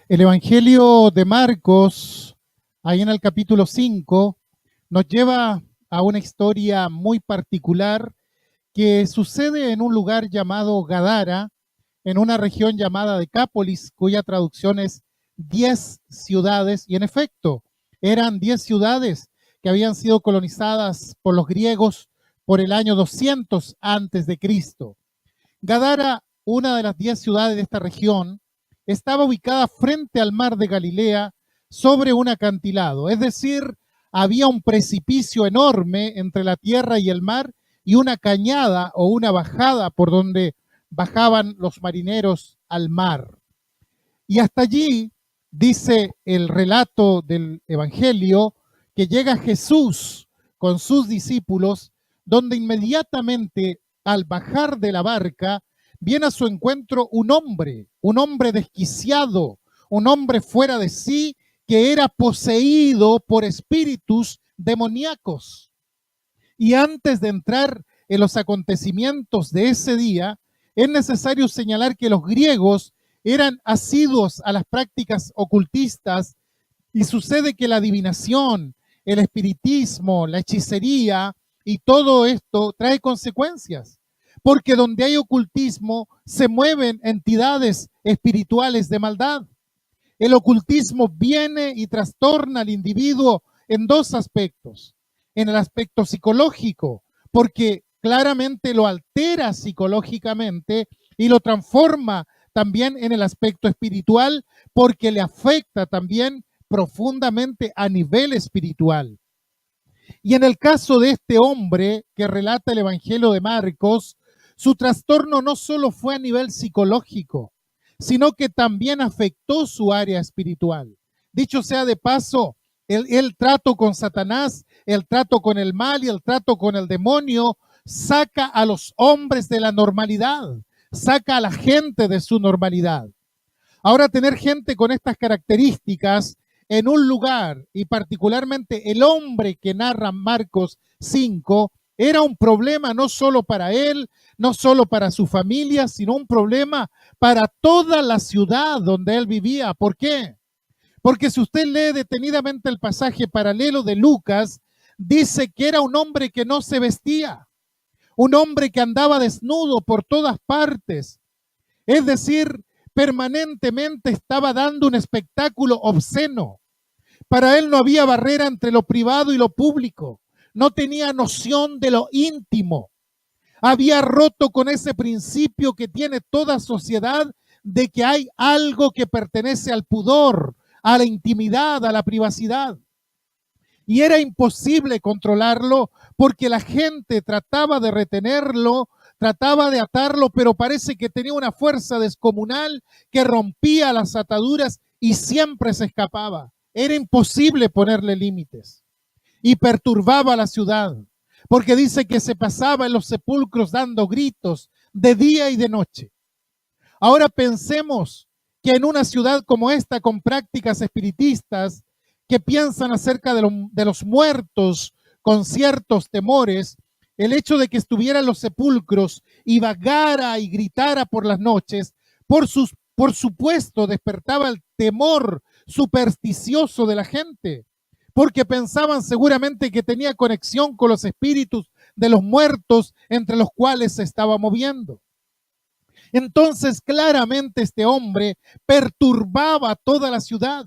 El Evangelio de Marcos, ahí en el capítulo 5, nos lleva a una historia muy particular que sucede en un lugar llamado Gadara, en una región llamada Decápolis, cuya traducción es 10 ciudades, y en efecto, eran 10 ciudades que habían sido colonizadas por los griegos por el año 200 antes de Cristo. Gadara, una de las 10 ciudades de esta región, estaba ubicada frente al mar de Galilea sobre un acantilado, es decir, había un precipicio enorme entre la tierra y el mar y una cañada o una bajada por donde bajaban los marineros al mar. Y hasta allí, dice el relato del Evangelio, que llega Jesús con sus discípulos, donde inmediatamente al bajar de la barca, viene a su encuentro un hombre desquiciado, un hombre fuera de sí, que era poseído por espíritus demoníacos. Y antes de entrar en los acontecimientos de ese día, es necesario señalar que los griegos eran asiduos a las prácticas ocultistas y sucede que la adivinación, el espiritismo, la hechicería y todo esto trae consecuencias. Porque donde hay ocultismo se mueven entidades espirituales de maldad. El ocultismo viene y trastorna al individuo en dos aspectos. En el aspecto psicológico, porque claramente lo altera psicológicamente y lo transforma también en el aspecto espiritual, porque le afecta también profundamente a nivel espiritual. Y en el caso de este hombre que relata el Evangelio de Marcos, su trastorno no solo fue a nivel psicológico, sino que también afectó su área espiritual. Dicho sea de paso, el trato con Satanás, el trato con el mal y el trato con el demonio saca a los hombres de la normalidad, saca a la gente de su normalidad. Ahora, tener gente con estas características en un lugar, y particularmente el hombre que narra Marcos 5, era un problema no solo para él, no solo para su familia, sino un problema para toda la ciudad donde él vivía. ¿Por qué? Porque si usted lee detenidamente el pasaje paralelo de Lucas, dice que era un hombre que no se vestía, un hombre que andaba desnudo por todas partes. Es decir, permanentemente estaba dando un espectáculo obsceno. Para él no había barrera entre lo privado y lo público. No tenía noción de lo íntimo. Había roto con ese principio que tiene toda sociedad de que hay algo que pertenece al pudor, a la intimidad, a la privacidad. Y era imposible controlarlo porque la gente trataba de retenerlo, trataba de atarlo, pero parece que tenía una fuerza descomunal que rompía las ataduras y siempre se escapaba. Era imposible ponerle límites y perturbaba a la ciudad, porque dice que se pasaba en los sepulcros dando gritos de día y de noche. Ahora pensemos que en una ciudad como esta, con prácticas espiritistas, que piensan acerca de los muertos con ciertos temores, el hecho de que estuviera en los sepulcros y vagara y gritara por las noches, por supuesto despertaba el temor supersticioso de la gente, porque pensaban seguramente que tenía conexión con los espíritus de los muertos entre los cuales se estaba moviendo. Entonces, claramente este hombre perturbaba a toda la ciudad.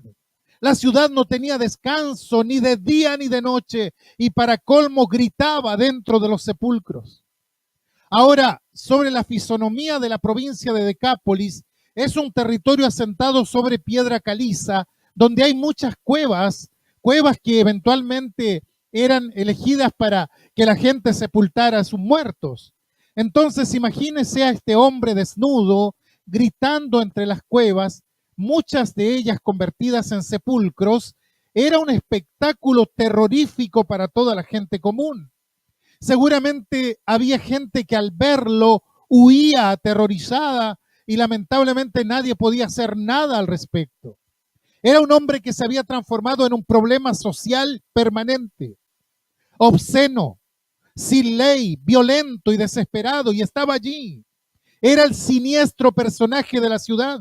La ciudad no tenía descanso ni de día ni de noche y para colmo gritaba dentro de los sepulcros. Ahora, sobre la fisonomía de la provincia de Decápolis, es un territorio asentado sobre piedra caliza, donde hay muchas cuevas, cuevas que eventualmente eran elegidas para que la gente sepultara a sus muertos. Entonces, imagínese a este hombre desnudo, gritando entre las cuevas, muchas de ellas convertidas en sepulcros. Era un espectáculo terrorífico para toda la gente común. Seguramente había gente que al verlo huía aterrorizada y lamentablemente nadie podía hacer nada al respecto. Era un hombre que se había transformado en un problema social permanente, obsceno, sin ley, violento y desesperado, y estaba allí. Era el siniestro personaje de la ciudad.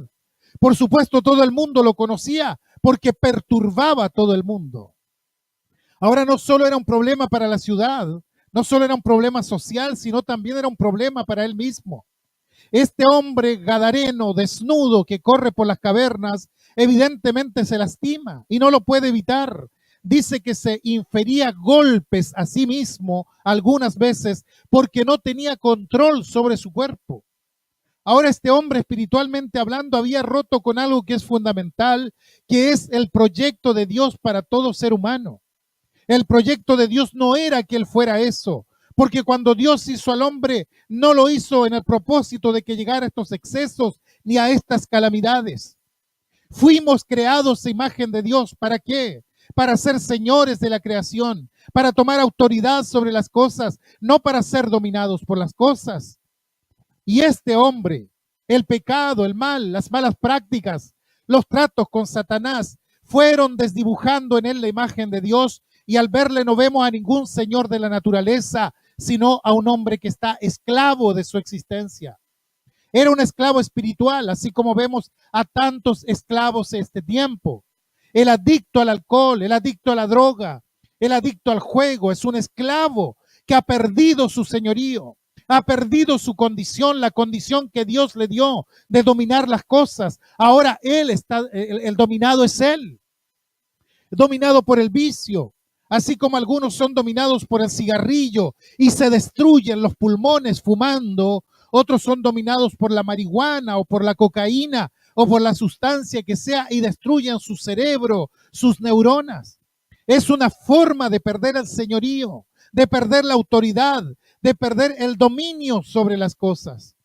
Por supuesto, todo el mundo lo conocía porque perturbaba a todo el mundo. Ahora no solo era un problema para la ciudad, no solo era un problema social, sino también era un problema para él mismo. Este hombre gadareno, desnudo, que corre por las cavernas, evidentemente se lastima y no lo puede evitar. Dice que se infería golpes a sí mismo algunas veces porque no tenía control sobre su cuerpo. Ahora este hombre, espiritualmente hablando, había roto con algo que es fundamental, que es el proyecto de Dios para todo ser humano. El proyecto de Dios no era que él fuera eso, porque cuando Dios hizo al hombre, no lo hizo en el propósito de que llegara a estos excesos ni a estas calamidades. Fuimos creados a imagen de Dios. ¿Para qué? Para ser señores de la creación, para tomar autoridad sobre las cosas, no para ser dominados por las cosas. Y este hombre, el pecado, el mal, las malas prácticas, los tratos con Satanás, fueron desdibujando en él la imagen de Dios, y al verle no vemos a ningún señor de la naturaleza, sino a un hombre que está esclavo de su existencia. Era un esclavo espiritual, así como vemos a tantos esclavos en este tiempo. El adicto al alcohol, el adicto a la droga, el adicto al juego, es un esclavo que ha perdido su señorío, ha perdido su condición, la condición que Dios le dio de dominar las cosas. Ahora él está, el dominado es él, dominado por el vicio, así como algunos son dominados por el cigarrillo y se destruyen los pulmones fumando. Otros son dominados por la marihuana o por la cocaína o por la sustancia que sea y destruyen su cerebro, sus neuronas. Es una forma de perder el señorío, de perder la autoridad, de perder el dominio sobre las cosas.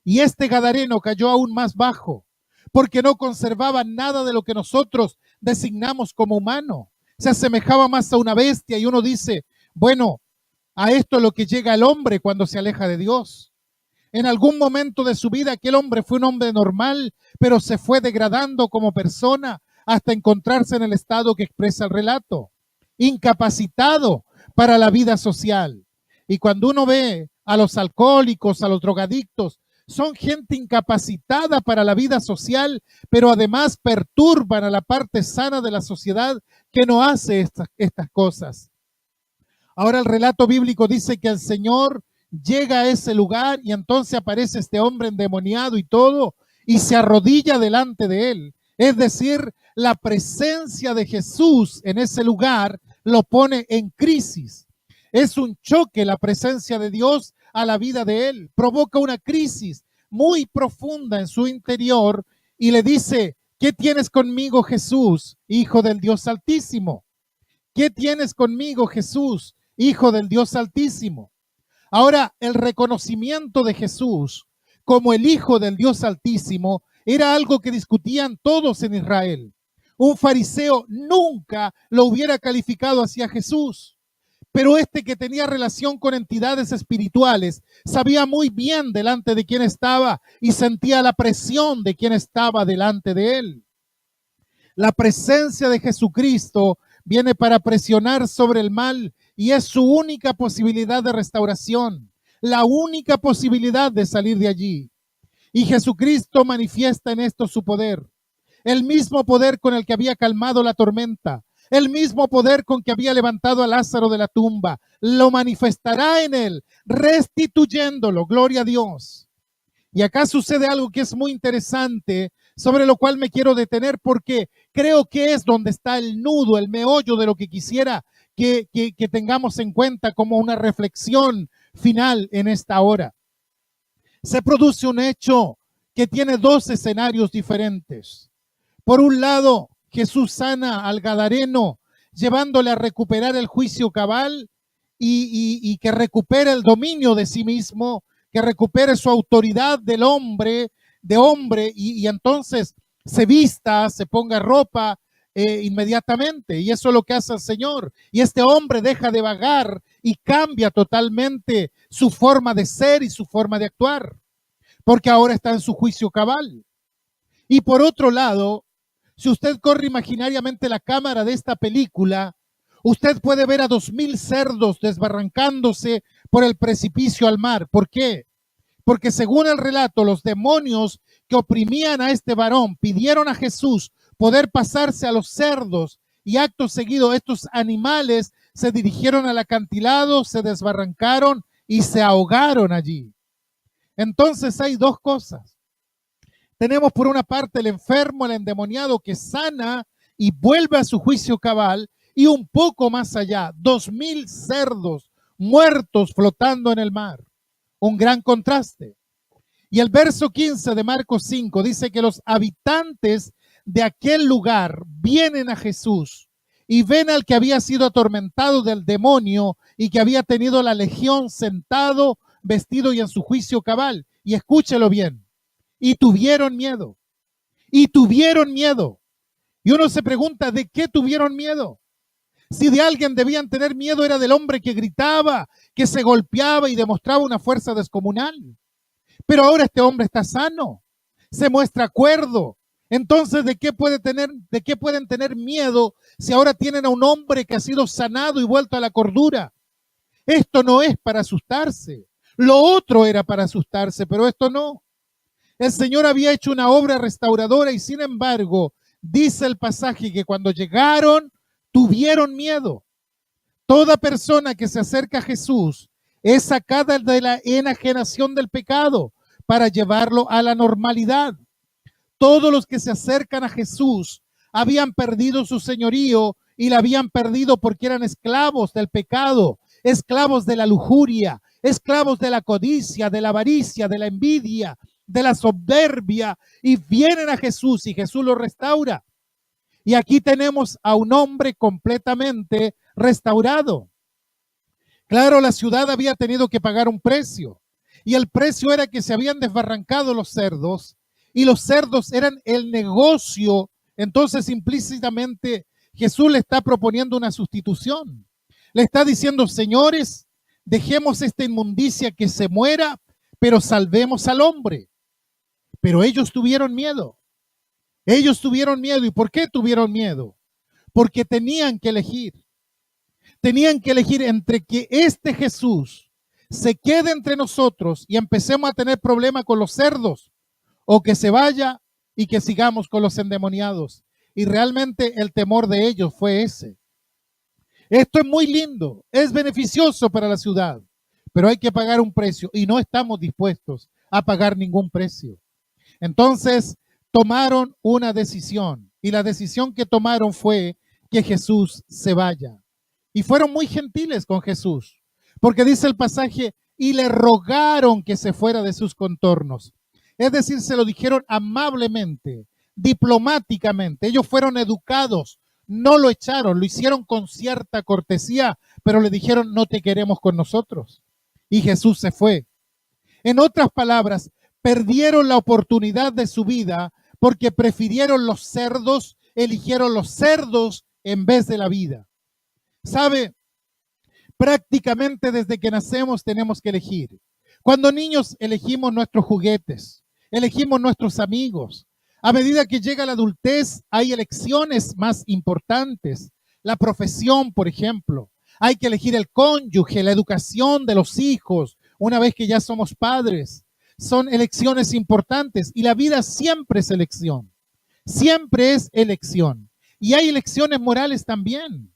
Y este gadareno cayó aún más bajo, porque no conservaba nada de lo que nosotros designamos como humano. Se asemejaba más a una bestia y uno dice, bueno, a esto es lo que llega el hombre cuando se aleja de Dios. En algún momento de su vida aquel hombre fue un hombre normal, pero se fue degradando como persona hasta encontrarse en el estado que expresa el relato, incapacitado para la vida social. Y cuando uno ve a los alcohólicos, a los drogadictos, son gente incapacitada para la vida social, pero además perturban a la parte sana de la sociedad que no hace estas cosas. Ahora el relato bíblico dice que el Señor llega a ese lugar y entonces aparece este hombre endemoniado y todo, y se arrodilla delante de él. Es decir, la presencia de Jesús en ese lugar lo pone en crisis. Es un choque la presencia de Dios a la vida de él. Provoca una crisis muy profunda en su interior y le dice, ¿qué tienes conmigo, Jesús, Hijo del Dios Altísimo? ¿Qué tienes conmigo, Jesús, Hijo del Dios Altísimo? Ahora, el reconocimiento de Jesús como el Hijo del Dios Altísimo era algo que discutían todos en Israel. Un fariseo nunca lo hubiera calificado hacia Jesús, pero este que tenía relación con entidades espirituales sabía muy bien delante de quién estaba y sentía la presión de quien estaba delante de él. La presencia de Jesucristo viene para presionar sobre el mal y es su única posibilidad de restauración, la única posibilidad de salir de allí. Y Jesucristo manifiesta en esto su poder, el mismo poder con el que había calmado la tormenta, el mismo poder con que había levantado a Lázaro de la tumba, lo manifestará en él, restituyéndolo, gloria a Dios. Y acá sucede algo que es muy interesante, sobre lo cual me quiero detener porque creo que es donde está el nudo, el meollo de lo que quisiera que tengamos en cuenta como una reflexión final en esta hora. Se produce un hecho que tiene dos escenarios diferentes. Por un lado, Jesús sana al gadareno, llevándole a recuperar el juicio cabal y que recupere el dominio de sí mismo, que recupere su autoridad del hombre, de hombre, y entonces se vista, se ponga ropa inmediatamente. Y eso es lo que hace el Señor. Y este hombre deja de vagar y cambia totalmente su forma de ser y su forma de actuar, porque ahora está en su juicio cabal. Y por otro lado, si usted corre imaginariamente la cámara de esta película, usted puede ver a 2000 cerdos desbarrancándose por el precipicio al mar. ¿Por qué? Porque según el relato, los demonios que oprimían a este varón pidieron a Jesús poder pasarse a los cerdos, y acto seguido estos animales se dirigieron al acantilado, se desbarrancaron y se ahogaron allí. Entonces hay dos cosas. Tenemos por una parte el enfermo, el endemoniado, que sana y vuelve a su juicio cabal, y un poco más allá, 2000 cerdos muertos flotando en el mar. Un gran contraste. Y el verso 15 de Marcos 5 dice que los habitantes de aquel lugar vienen a Jesús y ven al que había sido atormentado del demonio y que había tenido la legión sentado, vestido y en su juicio cabal. Y escúchelo bien. Y tuvieron miedo. Y tuvieron miedo. Y uno se pregunta, ¿de qué tuvieron miedo? Si de alguien debían tener miedo, era del hombre que gritaba, que se golpeaba y demostraba una fuerza descomunal. Pero ahora este hombre está sano, se muestra cuerdo. Entonces, ¿de qué pueden tener miedo si ahora tienen a un hombre que ha sido sanado y vuelto a la cordura? Esto no es para asustarse. Lo otro era para asustarse, pero esto no. El Señor había hecho una obra restauradora y sin embargo, dice el pasaje que cuando llegaron, tuvieron miedo. Toda persona que se acerca a Jesús es sacada de la enajenación del pecado para llevarlo a la normalidad. Todos los que se acercan a Jesús habían perdido su señorío y la habían perdido porque eran esclavos del pecado, esclavos de la lujuria, esclavos de la codicia, de la avaricia, de la envidia, de la soberbia, y vienen a Jesús y Jesús los restaura. Y aquí tenemos a un hombre completamente restaurado. Claro, la ciudad había tenido que pagar un precio, y el precio era que se habían desbarrancado los cerdos, y los cerdos eran el negocio. Entonces, implícitamente, Jesús le está proponiendo una sustitución. Le está diciendo, señores, dejemos esta inmundicia que se muera, pero salvemos al hombre. Pero ellos tuvieron miedo. Ellos tuvieron miedo. ¿Y por qué tuvieron miedo? Porque tenían que elegir. Tenían que elegir entre que este Jesús se quede entre nosotros y empecemos a tener problemas con los cerdos, o que se vaya y que sigamos con los endemoniados. Y realmente el temor de ellos fue ese. Esto es muy lindo, es beneficioso para la ciudad, pero hay que pagar un precio y no estamos dispuestos a pagar ningún precio. Entonces tomaron una decisión, y la decisión que tomaron fue que Jesús se vaya. Y fueron muy gentiles con Jesús, porque dice el pasaje, y le rogaron que se fuera de sus contornos. Es decir, se lo dijeron amablemente, diplomáticamente. Ellos fueron educados, no lo echaron, lo hicieron con cierta cortesía, pero le dijeron, no te queremos con nosotros. Y Jesús se fue. En otras palabras, perdieron la oportunidad de su vida porque prefirieron los cerdos, eligieron los cerdos en vez de la vida. ¿Sabe? Prácticamente desde que nacemos tenemos que elegir. Cuando niños elegimos nuestros juguetes, elegimos nuestros amigos. A medida que llega la adultez hay elecciones más importantes. La profesión, por ejemplo. Hay que elegir el cónyuge, la educación de los hijos, una vez que ya somos padres. Son elecciones importantes y la vida siempre es elección. Siempre es elección. Y hay elecciones morales también.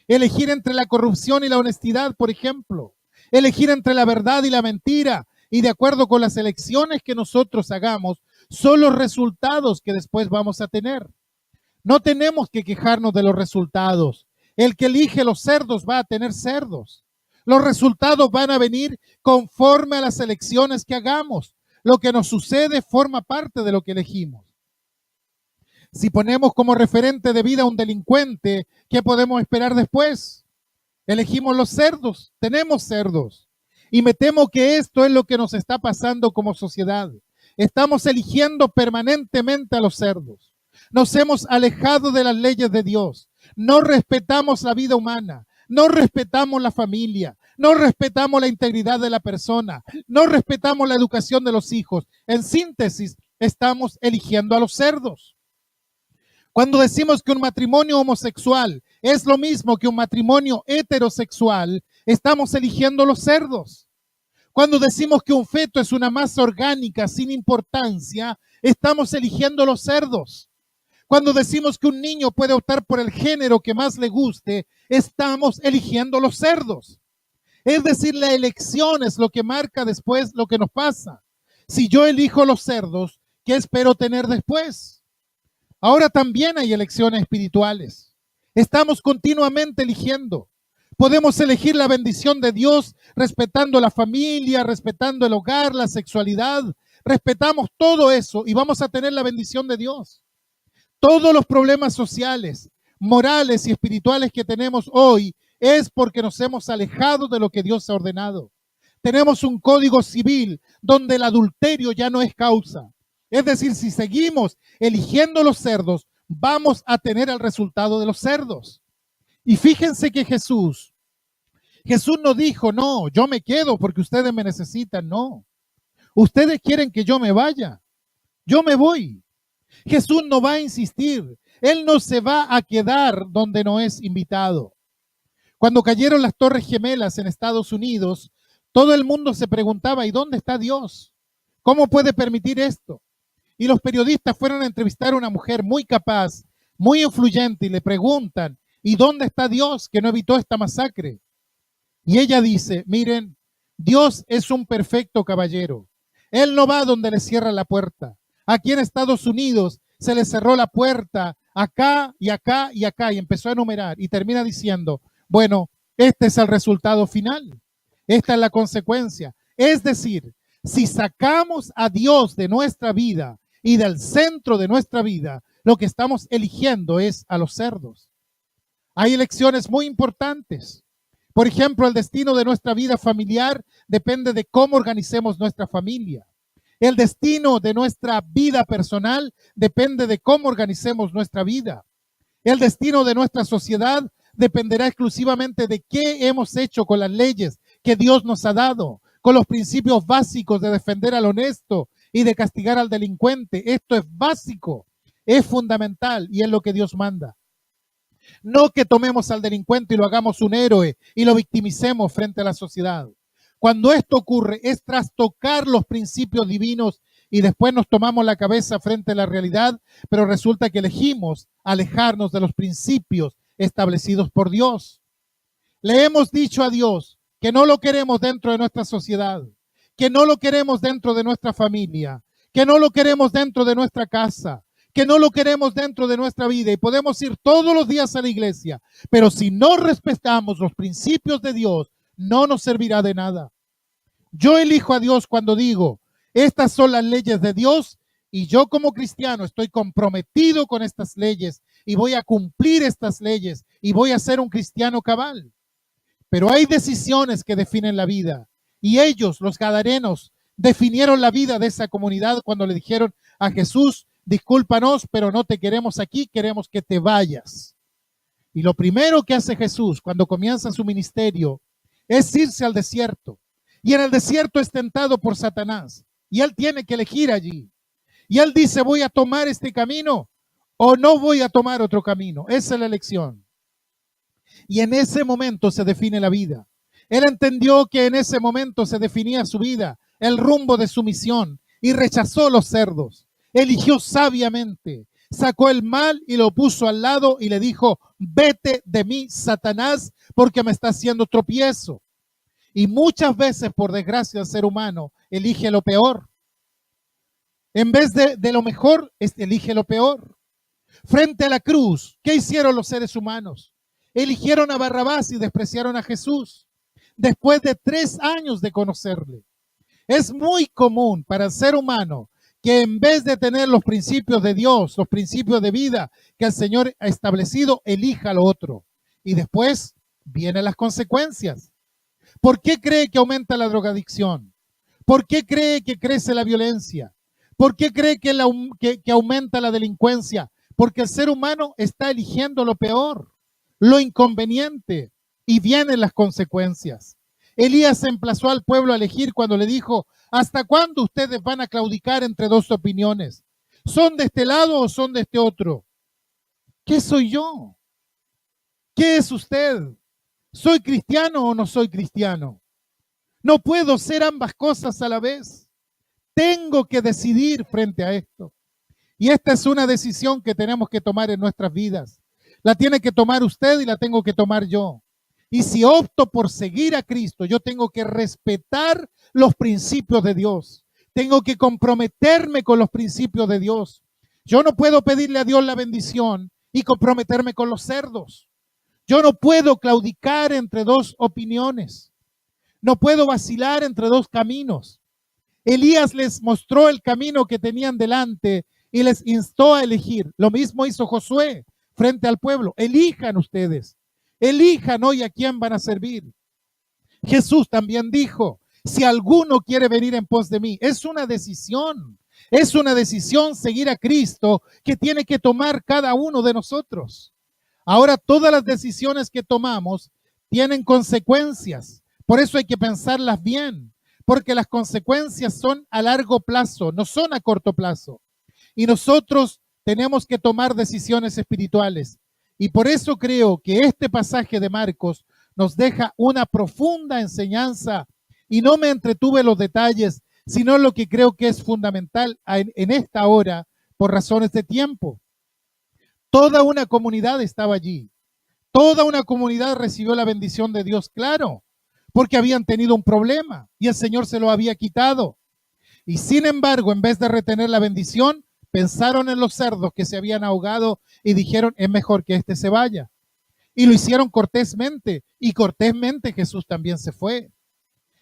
Elegir entre la corrupción y la honestidad, por ejemplo. Elegir entre la verdad y la mentira. Y de acuerdo con las elecciones que nosotros hagamos, son los resultados que después vamos a tener. No tenemos que quejarnos de los resultados. El que elige los cerdos va a tener cerdos. Los resultados van a venir conforme a las elecciones que hagamos. Lo que nos sucede forma parte de lo que elegimos. Si ponemos como referente de vida a un delincuente, ¿qué podemos esperar después? Elegimos los cerdos, tenemos cerdos. Y me temo que esto es lo que nos está pasando como sociedad. Estamos eligiendo permanentemente a los cerdos. Nos hemos alejado de las leyes de Dios. No respetamos la vida humana. No respetamos la familia. No respetamos la integridad de la persona. No respetamos la educación de los hijos. En síntesis, estamos eligiendo a los cerdos. Cuando decimos que un matrimonio homosexual es lo mismo que un matrimonio heterosexual, estamos eligiendo los cerdos. Cuando decimos que un feto es una masa orgánica sin importancia, estamos eligiendo los cerdos. Cuando decimos que un niño puede optar por el género que más le guste, estamos eligiendo los cerdos. Es decir, la elección es lo que marca después lo que nos pasa. Si yo elijo los cerdos, ¿qué espero tener después? Ahora también hay elecciones espirituales. Estamos continuamente eligiendo. Podemos elegir la bendición de Dios respetando la familia, respetando el hogar, la sexualidad. Respetamos todo eso y vamos a tener la bendición de Dios. Todos los problemas sociales, morales y espirituales que tenemos hoy es porque nos hemos alejado de lo que Dios ha ordenado. Tenemos un código civil donde el adulterio ya no es causa. Es decir, si seguimos eligiendo los cerdos, vamos a tener el resultado de los cerdos. Y fíjense que Jesús no dijo, no, yo me quedo porque ustedes me necesitan, no. Ustedes quieren que yo me vaya, yo me voy. Jesús no va a insistir, Él no se va a quedar donde no es invitado. Cuando cayeron las Torres Gemelas en Estados Unidos, todo el mundo se preguntaba, ¿y dónde está Dios? ¿Cómo puede permitir esto? Y los periodistas fueron a entrevistar a una mujer muy capaz, muy influyente, y le preguntan, ¿y dónde está Dios que no evitó esta masacre? Y ella dice, miren, Dios es un perfecto caballero. Él no va donde le cierra la puerta. Aquí en Estados Unidos se le cerró la puerta acá y acá y acá y empezó a enumerar y termina diciendo, bueno, este es el resultado final. Esta es la consecuencia. Es decir, si sacamos a Dios de nuestra vida y del centro de nuestra vida, lo que estamos eligiendo es a los cerdos. Hay elecciones muy importantes. Por ejemplo, el destino de nuestra vida familiar depende de cómo organicemos nuestra familia. El destino de nuestra vida personal depende de cómo organicemos nuestra vida. El destino de nuestra sociedad dependerá exclusivamente de qué hemos hecho con las leyes que Dios nos ha dado, con los principios básicos de defender al honesto y de castigar al delincuente. Esto es básico, es fundamental y es lo que Dios manda. No que tomemos al delincuente y lo hagamos un héroe y lo victimicemos frente a la sociedad. Cuando esto ocurre es trastocar los principios divinos y después nos tomamos la cabeza frente a la realidad, pero resulta que elegimos alejarnos de los principios establecidos por Dios. Le hemos dicho a Dios que no lo queremos dentro de nuestra sociedad, que no lo queremos dentro de nuestra familia, que no lo queremos dentro de nuestra casa, que no lo queremos dentro de nuestra vida y podemos ir todos los días a la iglesia, pero si no respetamos los principios de Dios, no nos servirá de nada. Yo elijo a Dios cuando digo, estas son las leyes de Dios y yo como cristiano estoy comprometido con estas leyes y voy a cumplir estas leyes y voy a ser un cristiano cabal. Pero hay decisiones que definen la vida y ellos, los gadarenos, definieron la vida de esa comunidad cuando le dijeron a Jesús, discúlpanos, pero no te queremos aquí, queremos que te vayas. Y lo primero que hace Jesús cuando comienza su ministerio es irse al desierto. Y en el desierto es tentado por Satanás. Y él tiene que elegir allí. Y él dice, ¿voy a tomar este camino o no voy a tomar otro camino? Esa es la elección. Y en ese momento se define la vida. Él entendió que en ese momento se definía su vida, el rumbo de su misión, y rechazó los cerdos. Eligió sabiamente, sacó el mal y lo puso al lado y le dijo, vete de mí, Satanás, porque me está haciendo tropiezo. Y muchas veces, por desgracia, el ser humano elige lo peor. En vez de lo mejor, elige lo peor. Frente a la cruz, ¿qué hicieron los seres humanos? Eligieron a Barrabás y despreciaron a Jesús. Después de 3 años de conocerle. Es muy común para el ser humano que en vez de tener los principios de Dios, los principios de vida que el Señor ha establecido, elija lo otro. Y después vienen las consecuencias. ¿Por qué cree que aumenta la drogadicción? ¿Por qué cree que crece la violencia? ¿Por qué cree que aumenta la delincuencia? Porque el ser humano está eligiendo lo peor, lo inconveniente, y vienen las consecuencias. Elías emplazó al pueblo a elegir cuando le dijo, ¿hasta cuándo ustedes van a claudicar entre dos opiniones? ¿Son de este lado o son de este otro? ¿Qué soy yo? ¿Qué es usted? ¿Soy cristiano o no soy cristiano? No puedo ser ambas cosas a la vez. Tengo que decidir frente a esto. Y esta es una decisión que tenemos que tomar en nuestras vidas. La tiene que tomar usted y la tengo que tomar yo. Y si opto por seguir a Cristo, yo tengo que respetar los principios de Dios. Tengo que comprometerme con los principios de Dios. Yo no puedo pedirle a Dios la bendición y comprometerme con los cerdos. Yo no puedo claudicar entre dos opiniones. No puedo vacilar entre dos caminos. Elías les mostró el camino que tenían delante y les instó a elegir. Lo mismo hizo Josué frente al pueblo. Elijan ustedes. Elijan hoy a quién van a servir. Jesús también dijo, si alguno quiere venir en pos de mí, es una decisión. Es una decisión seguir a Cristo que tiene que tomar cada uno de nosotros. Ahora, todas las decisiones que tomamos tienen consecuencias. Por eso hay que pensarlas bien, porque las consecuencias son a largo plazo, no son a corto plazo. Y nosotros tenemos que tomar decisiones espirituales. Y por eso creo que este pasaje de Marcos nos deja una profunda enseñanza. Y no me entretuve en los detalles, sino lo que creo que es fundamental en esta hora por razones de tiempo. Toda una comunidad estaba allí. Toda una comunidad recibió la bendición de Dios, claro, porque habían tenido un problema y el Señor se lo había quitado. Y sin embargo, en vez de retener la bendición, pensaron en los cerdos que se habían ahogado y dijeron, es mejor que este se vaya. Y lo hicieron cortésmente, y cortésmente Jesús también se fue.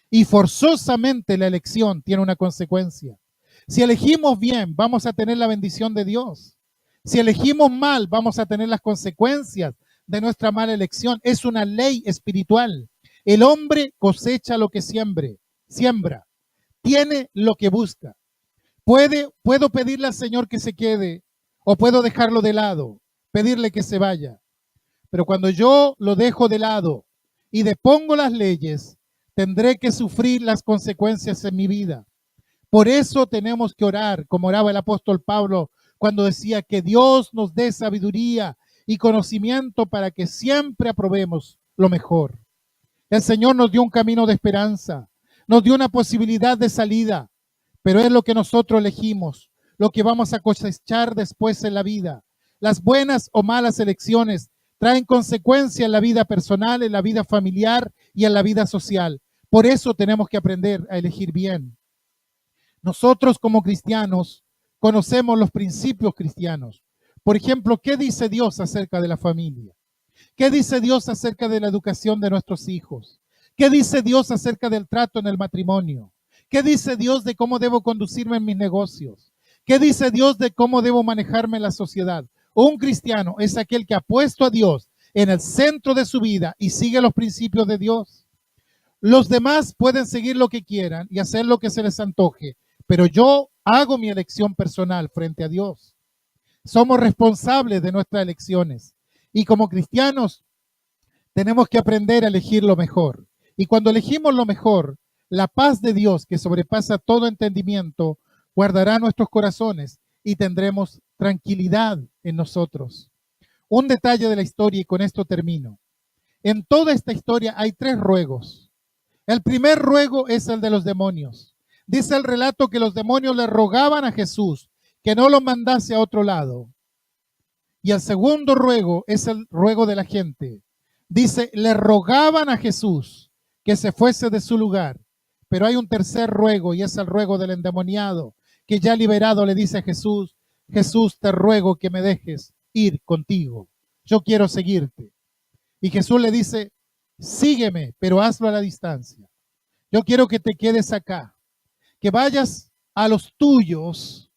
Y forzosamente la elección tiene una consecuencia. Si elegimos bien, vamos a tener la bendición de Dios. Si elegimos mal, vamos a tener las consecuencias de nuestra mala elección. Es una ley espiritual. El hombre cosecha lo que siembra, tiene lo que busca. Puedo pedirle al Señor que se quede o puedo dejarlo de lado, pedirle que se vaya. Pero cuando yo lo dejo de lado y depongo las leyes, tendré que sufrir las consecuencias en mi vida. Por eso tenemos que orar, como oraba el apóstol Pablo cuando decía que Dios nos dé sabiduría y conocimiento para que siempre aprobemos lo mejor. El Señor nos dio un camino de esperanza, nos dio una posibilidad de salida, pero es lo que nosotros elegimos, lo que vamos a cosechar después en la vida. Las buenas o malas elecciones traen consecuencias en la vida personal, en la vida familiar y en la vida social. Por eso tenemos que aprender a elegir bien. Nosotros como cristianos conocemos los principios cristianos. Por ejemplo, ¿qué dice Dios acerca de la familia? ¿Qué dice Dios acerca de la educación de nuestros hijos? ¿Qué dice Dios acerca del trato en el matrimonio? ¿Qué dice Dios de cómo debo conducirme en mis negocios? ¿Qué dice Dios de cómo debo manejarme en la sociedad? Un cristiano es aquel que ha puesto a Dios en el centro de su vida y sigue los principios de Dios. Los demás pueden seguir lo que quieran y hacer lo que se les antoje, pero yo hago mi elección personal frente a Dios. Somos responsables de nuestras elecciones y como cristianos tenemos que aprender a elegir lo mejor. Y cuando elegimos lo mejor, la paz de Dios que sobrepasa todo entendimiento guardará nuestros corazones y tendremos tranquilidad en nosotros. Un detalle de la historia y con esto termino. En toda esta historia hay 3 ruegos. El primer ruego es el de los demonios. Dice el relato que los demonios le rogaban a Jesús que no los mandase a otro lado. Y el segundo ruego es el ruego de la gente. Dice, le rogaban a Jesús que se fuese de su lugar. Pero hay un tercer ruego y es el ruego del endemoniado, que ya liberado le dice a Jesús, Jesús, te ruego que me dejes ir contigo. Yo quiero seguirte. Y Jesús le dice, sígueme, pero hazlo a la distancia. Yo quiero que te quedes acá, que vayas a los tuyos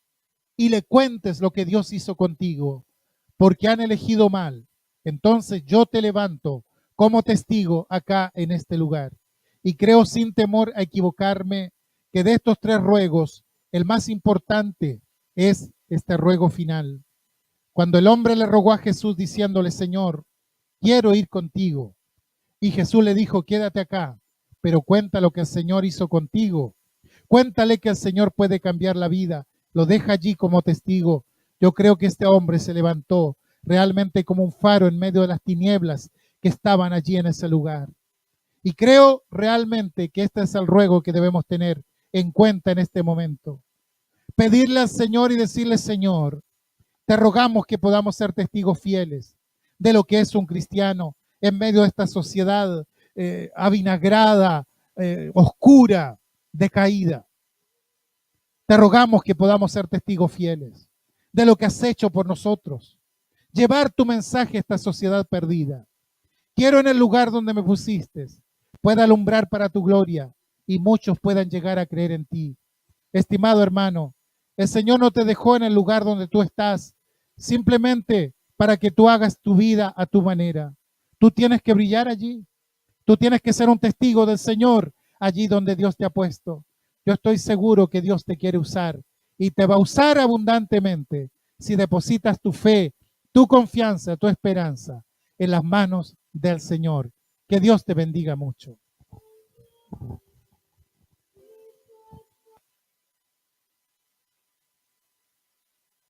y le cuentes lo que Dios hizo contigo, porque han elegido mal. Entonces yo te levanto como testigo acá en este lugar. Y creo sin temor a equivocarme que de estos 3 ruegos, el más importante es este ruego final. Cuando el hombre le rogó a Jesús diciéndole, Señor, quiero ir contigo. Y Jesús le dijo, quédate acá, pero cuenta lo que el Señor hizo contigo. Cuéntale que el Señor puede cambiar la vida. Lo deja allí como testigo. Yo creo que este hombre se levantó realmente como un faro en medio de las tinieblas que estaban allí en ese lugar. Y creo realmente que este es el ruego que debemos tener en cuenta en este momento. Pedirle al Señor y decirle, Señor, te rogamos que podamos ser testigos fieles de lo que es un cristiano en medio de esta sociedad avinagrada, oscura, decaída. Te rogamos que podamos ser testigos fieles de lo que has hecho por nosotros. Llevar tu mensaje a esta sociedad perdida. Quiero en el lugar donde me pusiste, pueda alumbrar para tu gloria y muchos puedan llegar a creer en ti. Estimado hermano, el Señor no te dejó en el lugar donde tú estás simplemente para que tú hagas tu vida a tu manera. Tú tienes que brillar allí. Tú tienes que ser un testigo del Señor allí donde Dios te ha puesto. Yo estoy seguro que Dios te quiere usar y te va a usar abundantemente si depositas tu fe, tu confianza, tu esperanza en las manos del Señor. Que Dios te bendiga mucho.